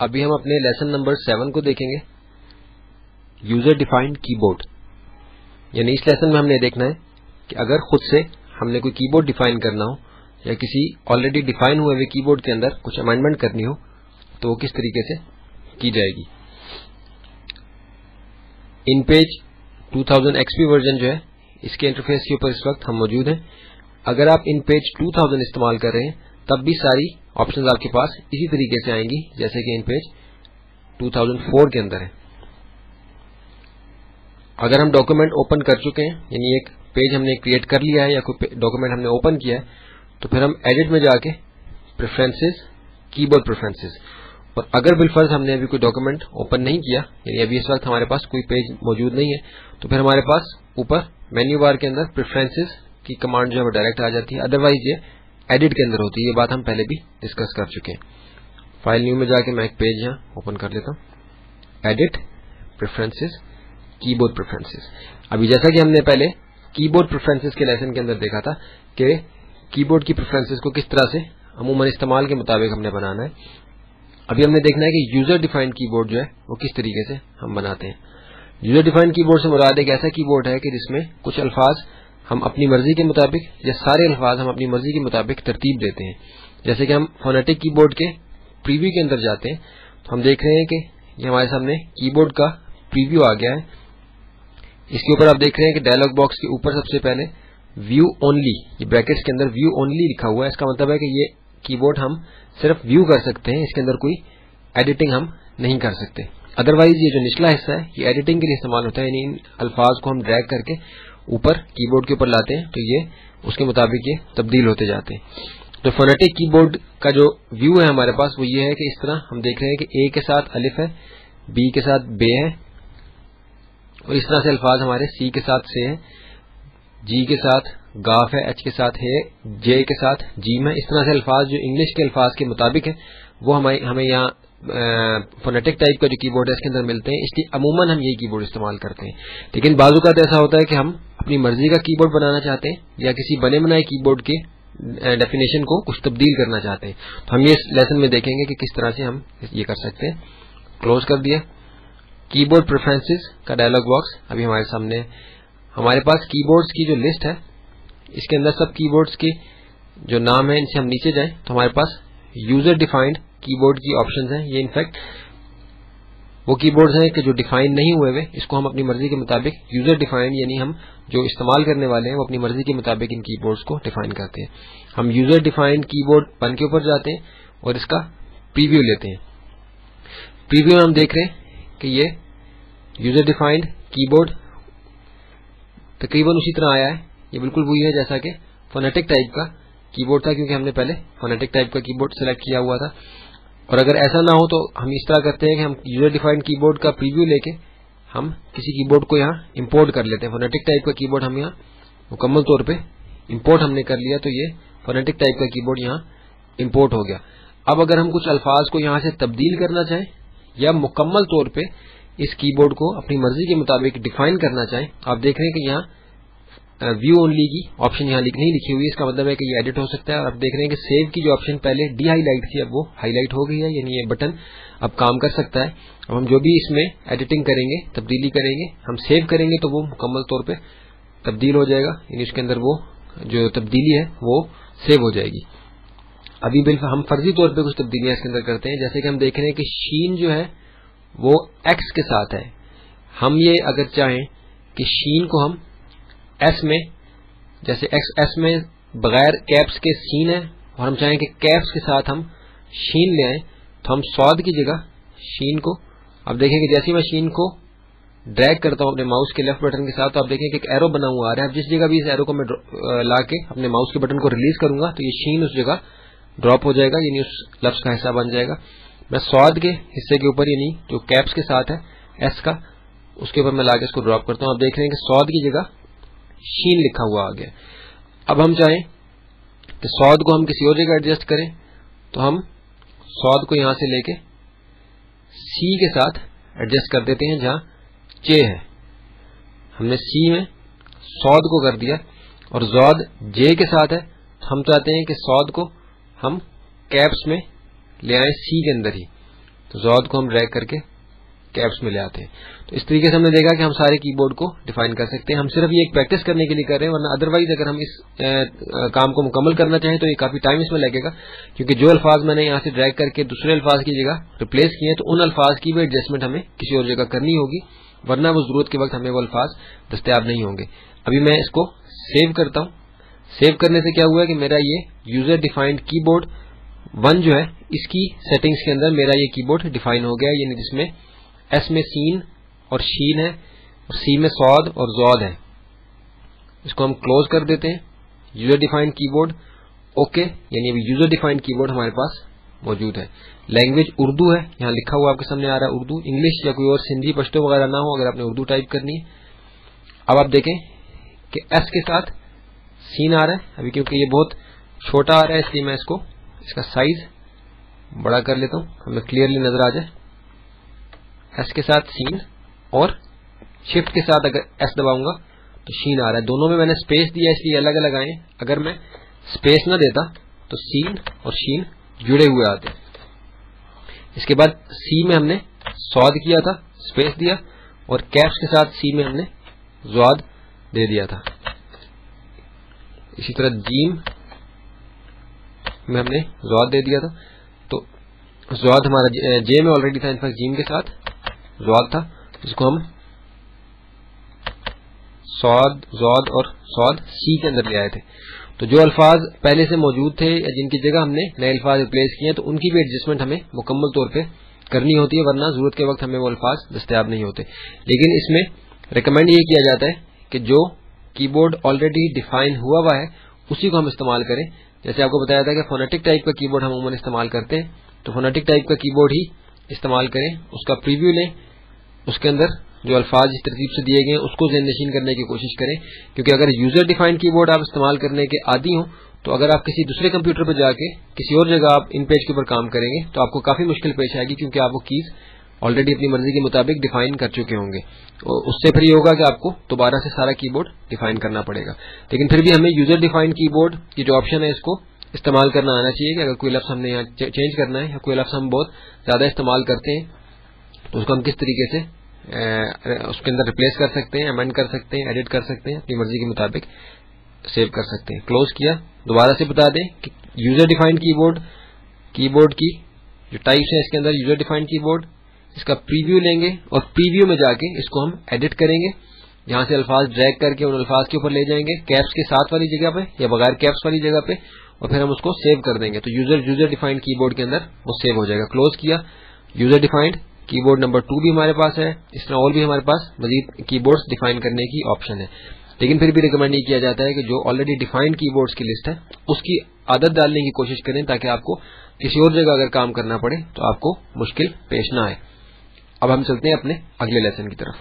अभी हम अपने लेसन नंबर 7 को देखेंगे, यूजर डिफाइंड कीबोर्ड। यानी इस लेसन में हमने देखना है कि अगर खुद से हमने कोई कीबोर्ड डिफाइन करना हो या किसी ऑलरेडी डिफाइन हुए हुए कीबोर्ड के अंदर कुछ अमेंडमेंट करनी हो तो वो किस तरीके से की जाएगी। इन पेज 2000 XP वर्जन जो है इसके इंटरफेस के ऊपर इस वक्त हम मौजूद हैं। अगर आप इन पेज 2000 इस्तेमाल कर रहे हैं तब भी सारी ऑप्शंस आपके पास इसी तरीके से आएंगी जैसे कि इन पेज 2004 के अंदर है। अगर हम डॉक्यूमेंट ओपन कर चुके हैं, यानी एक पेज हमने क्रिएट कर लिया है या कोई डॉक्यूमेंट हमने ओपन किया है, तो फिर हम एडिट में जाके प्रेफरेंसेस, कीबोर्ड प्रेफरेंसेस, और अगर बिलफर्ज हमने अभी कोई डॉक्यूमेंट ओपन नहीं किया, यानी अभी इस वक्त हमारे पास कोई पेज मौजूद नहीं है, तो फिर हमारे पास ऊपर मेन्यू बार के अंदर प्रेफरेंसेस की कमांड जो है डायरेक्ट आ जाती है। अदरवाइज ये एडिट के अंदर होती है, ये बात हम पहले भी डिस्कस कर चुके हैं। फाइल न्यू में जाके मैं एक पेज यहाँ ओपन कर लेता हूँ, एडिट प्रेफरेंसेस, कीबोर्ड प्रेफरेंसेस। अभी जैसा कि हमने पहले कीबोर्ड प्रेफरेंसेस के लेसन के अंदर देखा था कि कीबोर्ड की प्रेफरेंसेस को किस तरह से अमूमन इस्तेमाल के मुताबिक हमने बनाना है, अभी हमने देखना है कि यूजर डिफाइंड कीबोर्ड जो है वो किस तरीके से हम बनाते हैं। यूजर डिफाइंड कीबोर्ड से मुराद एक ऐसा कीबोर्ड है कि जिसमें कुछ अल्फाज हम अपनी मर्जी के मुताबिक या सारे अल्फाज हम अपनी मर्जी के मुताबिक तरतीब देते हैं। जैसे कि हम फोनेटिक कीबोर्ड के प्रीव्यू के अंदर जाते हैं तो हम देख रहे हैं कि ये हमारे सामने कीबोर्ड का प्रीव्यू आ गया है। इसके ऊपर आप देख रहे हैं कि डायलॉग बॉक्स के ऊपर सबसे पहले व्यू ओनली, ये ब्रैकेट्स के अंदर व्यू ओनली लिखा हुआ है। इसका मतलब है कि ये कीबोर्ड हम सिर्फ व्यू कर सकते हैं, इसके अंदर कोई एडिटिंग हम नहीं कर सकते। अदरवाइज ये जो निचला हिस्सा है ये एडिटिंग के लिए इस्तेमाल होता है, यानी इन अल्फाज को हम ड्रैग करके ऊपर कीबोर्ड के ऊपर लाते हैं तो ये उसके मुताबिक ये तब्दील होते जाते हैं। तो फोनेटिक कीबोर्ड का जो व्यू है हमारे पास वो ये है कि इस तरह हम देख रहे हैं कि ए के साथ अलिफ है, बी के साथ बे है, और इस तरह से अल्फाज हमारे सी के साथ से है, जी के साथ गाफ है, एच के साथ है, जे के साथ जीम है। इस तरह से अल्फाज जो इंग्लिश के अल्फाज के मुताबिक है वो हमें यहाँ फोनेटिक टाइप का जो कीबोर्ड है इसके अंदर मिलते हैं, इसलिए अमूमन हम यही कीबोर्ड इस्तेमाल करते हैं। लेकिन बाजू का ऐसा होता है कि हम अपनी मर्जी का कीबोर्ड बनाना चाहते हैं या किसी बने बनाए कीबोर्ड के डेफिनेशन को कुछ तब्दील करना चाहते हैं, तो हम ये लेसन में देखेंगे कि किस तरह से हम ये कर सकते हैं। क्लोज कर दिया। कीबोर्ड प्रेफरेंसेस का डायलॉग बॉक्स अभी हमारे सामने है। हमारे पास कीबोर्ड्स की जो लिस्ट है इसके अंदर सब कीबोर्ड्स के जो नाम है इनसे हम नीचे जाएं तो हमारे पास यूजर डिफाइंड कीबोर्ड की ऑप्शंस हैं। ये इनफैक्ट वो कीबोर्ड्स हैं कि जो डिफाइन नहीं हुए हुए, इसको हम अपनी मर्जी के मुताबिक यूजर डिफाइंड, यानी हम जो इस्तेमाल करने वाले हैं वो अपनी मर्जी के मुताबिक इन कीबोर्ड्स को डिफाइन करते हैं। हम यूजर डिफाइंड कीबोर्ड 1 के ऊपर जाते हैं और इसका प्रीव्यू लेते हैं। प्रीव्यू में हम देख रहे हैं कि ये यूजर डिफाइंड कीबोर्ड तकरीबन उसी तरह आया है, ये बिल्कुल वही है जैसा कि फोनेटिक टाइप का कीबोर्ड था, क्योंकि हमने पहले फोनेटिक टाइप का कीबोर्ड सेलेक्ट किया हुआ था। और अगर ऐसा ना हो तो हम इस तरह करते हैं कि हम यूजर डिफाइंड कीबोर्ड का प्रीव्यू लेके हम किसी कीबोर्ड को यहाँ इंपोर्ट कर लेते हैं। फोनेटिक टाइप का कीबोर्ड हम यहाँ मुकम्मल तौर पे इंपोर्ट हमने कर लिया, तो ये फोनेटिक टाइप का कीबोर्ड यहाँ इंपोर्ट हो गया। अब अगर हम कुछ अल्फाज को यहाँ से तब्दील करना चाहें या मुकम्मल तौर पे इस कीबोर्ड को अपनी मर्जी के मुताबिक डिफाइन करना चाहें, आप देख रहे हैं कि यहाँ व्यू ओनली की ऑप्शन यहाँ नहीं लिखी हुई है। इसका मतलब है कि ये एडिट हो सकता है। और आप देख रहे हैं कि सेव की जो ऑप्शन पहले डी हाईलाइट थी अब वो हाईलाइट हो गई है, यानी ये बटन अब काम कर सकता है। अब हम जो भी इसमें एडिटिंग करेंगे, तब्दीली करेंगे, हम सेव करेंगे तो वो मुकम्मल तौर पे तब्दील हो जाएगा, यानी उसके अंदर वो जो तब्दीली है वो सेव हो जाएगी। अभी हम फर्जी तौर पर कुछ तब्दीलियां इसके अंदर करते हैं, जैसे कि हम देख रहे हैं कि शीन जो है वो एक्स के साथ है। हम ये अगर चाहें कि शीन को हम एस में, जैसे एस में बगैर कैप्स के सीन है और हम चाहें कि कैप्स के साथ हम शीन ले आए, तो हम स्वाद की जगह शीन को, अब देखें कि जैसे मैं शीन को ड्रैग करता हूं अपने माउस के लेफ्ट बटन के साथ, तो आप देखें कि एक एरो बना हुआ आ रहा है। अब जिस जगह भी इस एरो को मैं ला के अपने माउस के बटन को रिलीज करूंगा तो ये शीन उस जगह ड्रॉप हो जाएगा, यानी उस लफ्ज का हिस्सा बन जाएगा। मैं स्वाद के हिस्से के ऊपर, यानी जो कैप्स के साथ है एस का, उसके ऊपर मैं लाके इसको ड्रॉप करता हूं। आप देख रहे हैं कि स्वाद की जगह शीन लिखा हुआ आ गया। अब हम चाहें कि स्वाद को हम किसी और जगह एडजस्ट करें, तो हम स्वाद को यहां से लेके सी के साथ एडजस्ट कर देते हैं जहां जे है। हमने सी में स्वाद को कर दिया और जॉद जे के साथ है, तो हम चाहते हैं कि स्वाद को हम कैप्स में ले आए सी के अंदर ही। तो ज़ॉद को हम ड्रैग करके कैप्स में ले आते हैं। तो इस तरीके से हमने देखा कि हम सारे कीबोर्ड को डिफाइन कर सकते हैं। हम सिर्फ ये एक प्रैक्टिस करने के लिए कर रहे हैं, वरना अदरवाइज अगर हम इस काम को मुकम्मल करना चाहें तो ये काफी टाइम इसमें लगेगा, क्योंकि जो अल्फाज मैंने यहाँ से ड्रैग करके दूसरे अल्फाज की जगह रिप्लेस किए हैं तो उन अल्फाज की भी एडजस्टमेंट हमें किसी और जगह करनी होगी, वरना वो जरूरत के वक्त हमें वो अल्फाज दस्तयाब नहीं होंगे। अभी मैं इसको सेव करता हूँ। सेव करने से क्या हुआ है कि मेरा ये यूजर डिफाइंड कीबोर्ड 1 जो है इसकी सेटिंग्स के अंदर मेरा ये कीबोर्ड डिफाइन हो गया, यानी जिसमें एस में सीन और शीन है और सी में सौद और ज़ौद है। इसको हम क्लोज कर देते हैं। यूजर डिफाइंड कीबोर्ड ओके, यानी अभी यूजर डिफाइंड कीबोर्ड हमारे पास मौजूद है। लैंग्वेज उर्दू है, यहाँ लिखा हुआ आपके सामने आ रहा है उर्दू। इंग्लिश या कोई और सिंधी पश्तो वगैरह ना हो अगर आपने उर्दू टाइप करनी है। अब आप देखें कि एस के साथ सीन आ रहा है। अभी क्योंकि ये बहुत छोटा आ रहा है इसलिए मैं इसका साइज बड़ा कर लेता हूं, हमें क्लियरली नजर आ जाए। एस के साथ सीन और शिफ्ट के साथ अगर एस दबाऊंगा तो शीन आ रहा है। दोनों में मैंने स्पेस दिया इसलिए अलग अलग आए। अगर मैं स्पेस न देता तो सीन और शीन जुड़े हुए आते। इसके बाद सी में हमने सौद किया था, स्पेस दिया, और कैप्स के साथ सी में हमने ज़ौद दे दिया था। इसी तरह जीम में हमने ज़ौद दे दिया था। तो ज़ौद हमारा जे में ऑलरेडी था, इनफैक्ट जीम के साथ ज़ौद था, जिसको हम सौद, ज़ौद और सौद सी के अंदर ले आए थे। तो जो अल्फाज पहले से मौजूद थे या जिनकी जगह हमने नए अल्फाज रिप्लेस किए तो उनकी भी एडजस्टमेंट हमें मुकम्मल तौर पे करनी होती है, वरना जरूरत के वक्त हमें वो अल्फाज दस्तयाब नहीं होते। लेकिन इसमें रिकमेंड ये किया जाता है कि जो कीबोर्ड ऑलरेडी डिफाइन हुआ है उसी को हम इस्तेमाल करें। जैसे आपको बताया था कि फोनेटिक टाइप का कीबोर्ड हम अमूमन इस्तेमाल करते हैं, तो फोनेटिक टाइप का कीबोर्ड ही इस्तेमाल करें, उसका प्रीव्यू लें, उसके अंदर जो अल्फाज इस तरतीब से दिए गए उसको ज़हन-नशीन करने की कोशिश करें। क्योंकि अगर यूजर डिफाइंड कीबोर्ड आप इस्तेमाल करने के आदी हो तो अगर आप किसी दूसरे कंप्यूटर पर जाके किसी और जगह आप इन पेज के ऊपर काम करेंगे तो आपको काफी मुश्किल पेश आएगी, क्योंकि आप वो कीज ऑलरेडी अपनी मर्जी के मुताबिक डिफाइन कर चुके होंगे। उससे फिर ये होगा कि आपको दोबारा से सारा कीबोर्ड डिफाइन करना पड़ेगा। लेकिन फिर भी हमें यूजर डिफाइंड कीबोर्ड की जो ऑप्शन है इसको इस्तेमाल करना आना चाहिए कि अगर कोई लफ्ज हमने यहाँ चेंज करना है या कोई लफ्ज हम बहुत ज्यादा इस्तेमाल करते हैं तो उसको हम किस तरीके से उसके अंदर रिप्लेस कर सकते हैं, अमेंड कर सकते हैं, एडिट कर सकते हैं, अपनी मर्जी के मुताबिक सेव कर सकते हैं। क्लोज किया। दोबारा से बता दें कि यूजर डिफाइंड कीबोर्ड की जो टाइप्स है इसके अंदर यूजर डिफाइंड कीबोर्ड, इसका प्रीव्यू लेंगे और प्रीव्यू में जाके इसको हम एडिट करेंगे। यहां से अल्फाज ड्रैग करके उन अल्फाज के ऊपर ले जाएंगे कैप्स के साथ वाली जगह पे या बगैर कैप्स वाली जगह पे, और फिर हम उसको सेव कर देंगे। तो यूजर डिफाइंड कीबोर्ड के अंदर वो सेव हो जाएगा। क्लोज किया। यूजर डिफाइंड कीबोर्ड नंबर 2 भी हमारे पास है। इस तरह और भी हमारे पास मजीद कीबोर्ड्स डिफाइन करने की ऑप्शन है। लेकिन फिर भी रिकमेंड ये किया जाता है कि जो ऑलरेडी डिफाइंड कीबोर्ड्स की लिस्ट है उसकी आदत डालने की कोशिश करें, ताकि आपको किसी और जगह अगर काम करना पड़े तो आपको मुश्किल पेश ना आए। अब हम चलते हैं अपने अगले लेसन की तरफ।